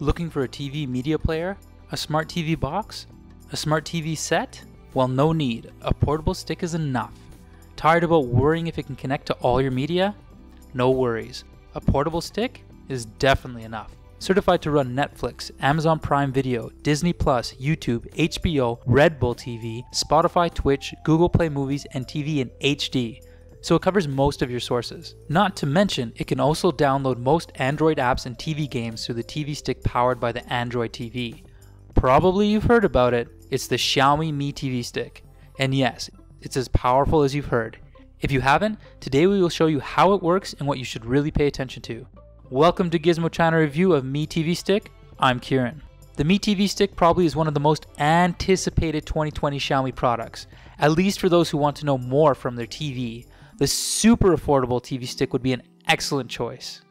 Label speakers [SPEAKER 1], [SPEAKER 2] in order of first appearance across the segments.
[SPEAKER 1] Looking for a TV media player? A smart TV box? A smart TV set? Well, no need. A portable stick is enough. Tired about worrying if it can connect to all your media? No worries. A portable stick is definitely enough. Certified to run Netflix, Amazon Prime Video, Disney+, YouTube, HBO, Red Bull TV, Spotify, Twitch, Google Play Movies, and TV in HD. So it covers most of your sources. Not to mention, it can also download most Android apps and TV games through the TV stick powered by the Android TV. Probably you've heard about it. It's the Xiaomi Mi TV Stick. And yes, it's as powerful as you've heard. If you haven't, today we will show you how it works and what you should really pay attention to. Welcome to Gizmo Channel review of Mi TV Stick. I'm Kieran. The Mi TV Stick probably is one of the most anticipated 2020 Xiaomi products, at least for those who want to know more from their TV. The super affordable TV stick would be an excellent choice.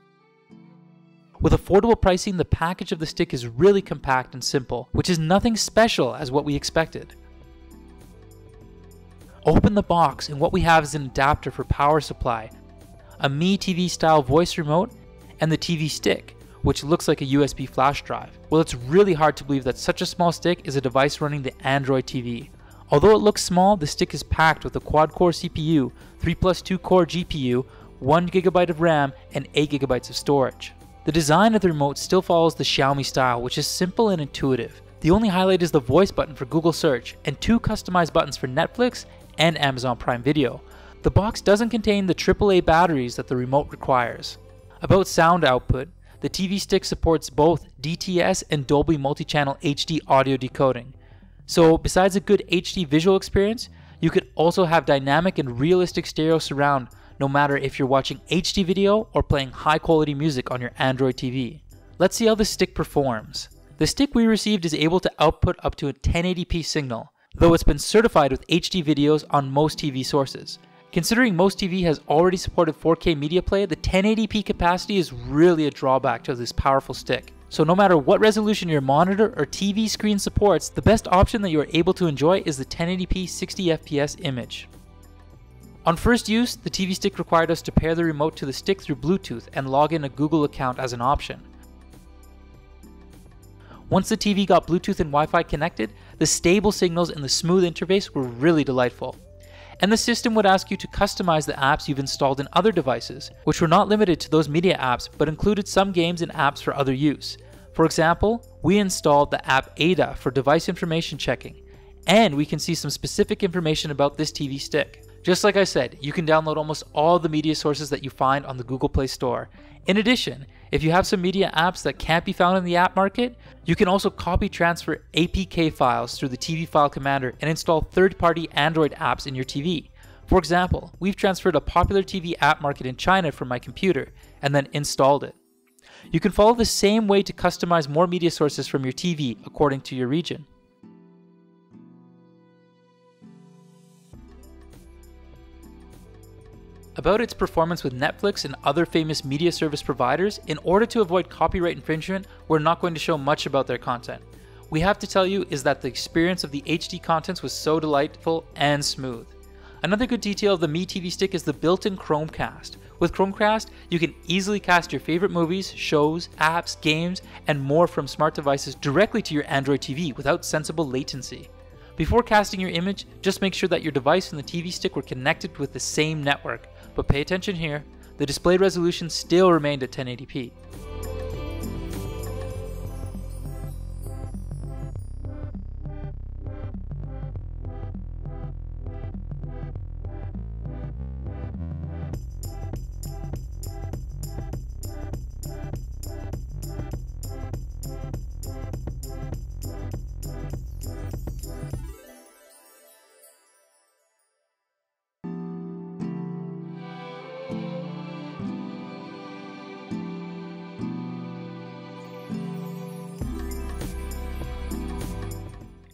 [SPEAKER 1] With affordable pricing, the package of the stick is really compact and simple, which is nothing special as what we expected. Open the box and what we have is an adapter for power supply, a Mi TV style voice remote, and the TV stick, which looks like a USB flash drive. Well, it's really hard to believe that such a small stick is a device running the Android TV. Although it looks small, the stick is packed with a quad-core CPU, 3+2 core GPU, 1GB of RAM, and 8GB of storage. The design of the remote still follows the Xiaomi style, which is simple and intuitive. The only highlight is the voice button for Google Search, and 2 customized buttons for Netflix and Amazon Prime Video. The box doesn't contain the AAA batteries that the remote requires. About sound output, the TV stick supports both DTS and Dolby Multichannel HD audio decoding. So besides a good HD visual experience, you could also have dynamic and realistic stereo surround no matter if you're watching HD video or playing high quality music on your Android TV. Let's see how the stick performs. The stick we received is able to output up to a 1080p signal, though it's been certified with HD videos on most TV sources. Considering most TV has already supported 4K media play, the 1080p capacity is really a drawback to this powerful stick. So no matter what resolution your monitor or TV screen supports, the best option that you are able to enjoy is the 1080p 60fps image. On first use, the TV stick required us to pair the remote to the stick through Bluetooth and log in a Google account as an option. Once the TV got Bluetooth and Wi-Fi connected, the stable signals and the smooth interface were really delightful. And the system would ask you to customize the apps you've installed in other devices, which were not limited to those media apps but included some games and apps for other use. For example, we installed the app Ada for device information checking, and we can see some specific information about this TV stick. Just like I said, you can download almost all the media sources that you find on the Google Play Store. In addition, if you have some media apps that can't be found in the app market, you can also copy transfer APK files through the TV File Commander and install third-party Android apps in your TV. For example, we've transferred a popular TV app market in China from my computer and then installed it. You can follow the same way to customize more media sources from your TV according to your region. About its performance with Netflix and other famous media service providers, in order to avoid copyright infringement, we're not going to show much about their content. We have to tell you is that the experience of the HD contents was so delightful and smooth. Another good detail of the Mi TV Stick is the built-in Chromecast. With Chromecast, you can easily cast your favorite movies, shows, apps, games, and more from smart devices directly to your Android TV without sensible latency. Before casting your image, just make sure that your device and the TV stick were connected with the same network. But pay attention here, the display resolution still remained at 1080p.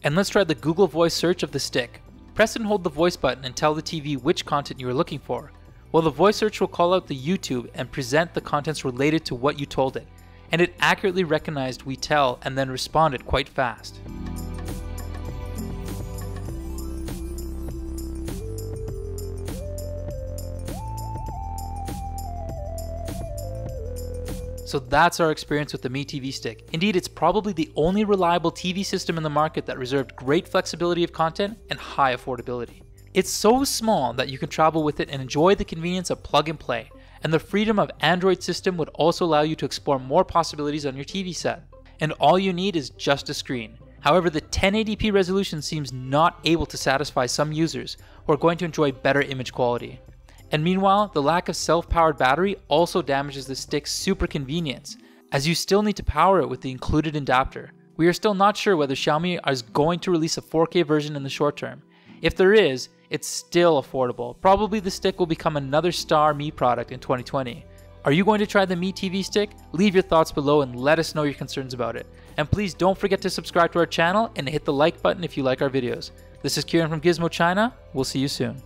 [SPEAKER 1] And let's try the Google Voice search of the stick. Press and hold the voice button and tell the TV which content you are looking for. Well, the voice search will call out the YouTube and present the contents related to what you told it. And it accurately recognized we tell and then responded quite fast. So that's our experience with the Mi TV Stick. Indeed, it's probably the only reliable TV system in the market that reserved great flexibility of content and high affordability. It's so small that you can travel with it and enjoy the convenience of plug and play, and the freedom of Android system would also allow you to explore more possibilities on your TV set. And all you need is just a screen. However, the 1080p resolution seems not able to satisfy some users who are going to enjoy better image quality. And meanwhile, the lack of self-powered battery also damages the stick's super convenience, as you still need to power it with the included adapter. We are still not sure whether Xiaomi is going to release a 4K version in the short term. If there is, it's still affordable. Probably the stick will become another star Mi product in 2020. Are you going to try the Mi TV Stick? Leave your thoughts below and let us know your concerns about it. And please don't forget to subscribe to our channel and hit the like button if you like our videos. This is Kieran from Gizmo China. We'll see you soon.